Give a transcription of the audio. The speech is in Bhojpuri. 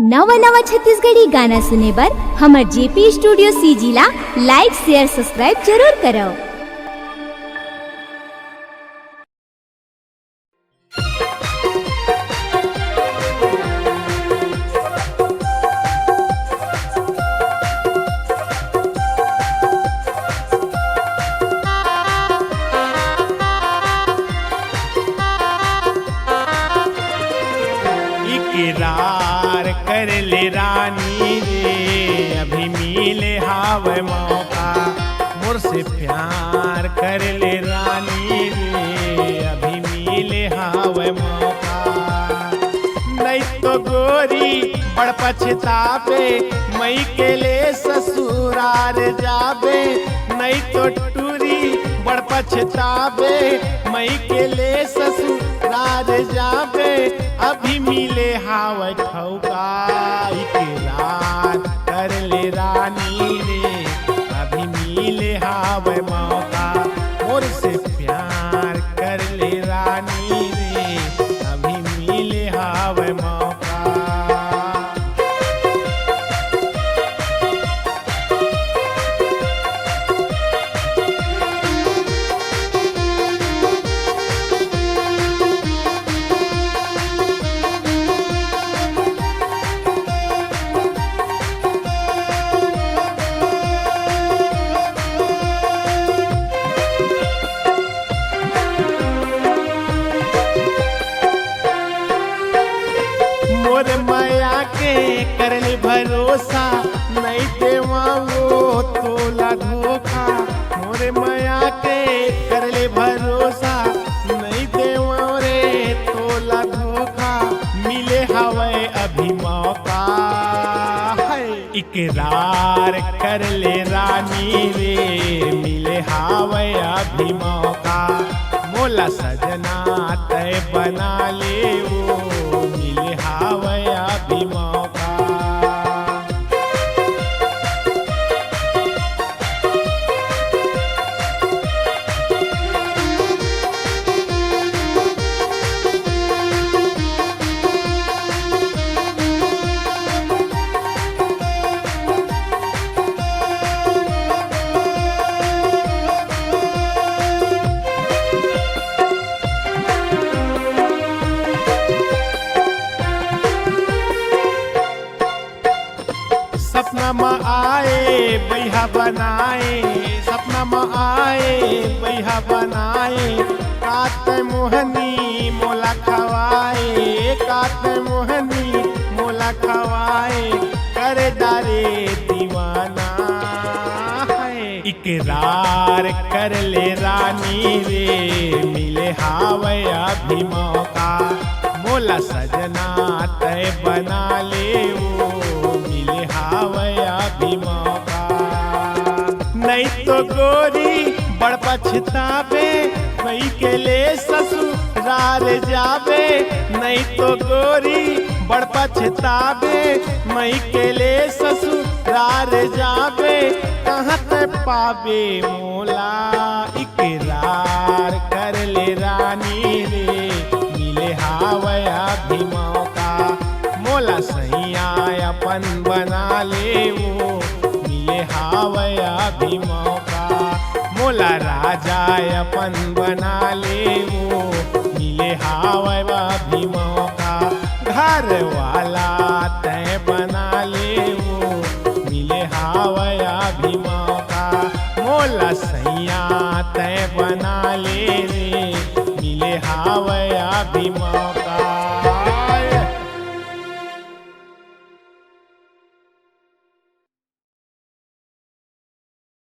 नवा नवा छत्तीसगढ़ी गाना सुने बर हमर जेपी स्टूडियो सीजी ला लाइक शेयर सब्सक्राइब जरूर करो। इकरार कर ले रानी रे, अभी मिले हाव मौका। मोर से प्यार कर ले रानी रे, अभी मिले हाव मौका। नहीं तो गोरी बड़ पछतावे, मई के ले ससुरार जाबे। नहीं तो टूरी बड़ पछतावे, मई के ले ससुरार जाबे। अभी मिले हाव ठौका, इकरार कर ले रानी रे, अभी मिले हाव मौका। मोर से प्यार कर ले रानी रे, अभी मिले हाव मौका। मोर माया के करले भरोसा, नहीं देवा वो तोला धोखा। मोरे माया के करले भरोसा, नहीं देवा रे तोला धोखा। मिले हवे अभी मौका, है इकरार कर ले रानी रे, मिले हवे अभी मौका। मोला सजना तय बना ले वो, मिले हावे अभी मौका। सपना में आए बैहा बनाए, सपना में आए बैहा बनाए। कात मोहनी मोला खवाए, कात मोहनी मोला खवाए। करे डारे दीवाना, है इकरार कर ले रानी रे, मिले हावे अभी मौका। मोला सजना तय बना ले वो, मिले हावे अभी मौका। नहीं तो गोरी बड़ पछतावे, मई के ले ससुराल जाबे। नहीं तो गोरी बड़ पछतावे, मई के ले ससुराल जाबे। कहाँ ते पावे मोला, इकरार कर ले रानी रे, मिले हावे अभी मौका। मोला सैया अपन बना ले वो, मिले हावे अभी मौका। मोला राजा अपन बना ले वो, मिले हावे अभी मौका। घर वाला तय बना ले वो, मिले हावे अभी मौका। मोला सैया तय बना ले रे, मिले हावे अभी मौका।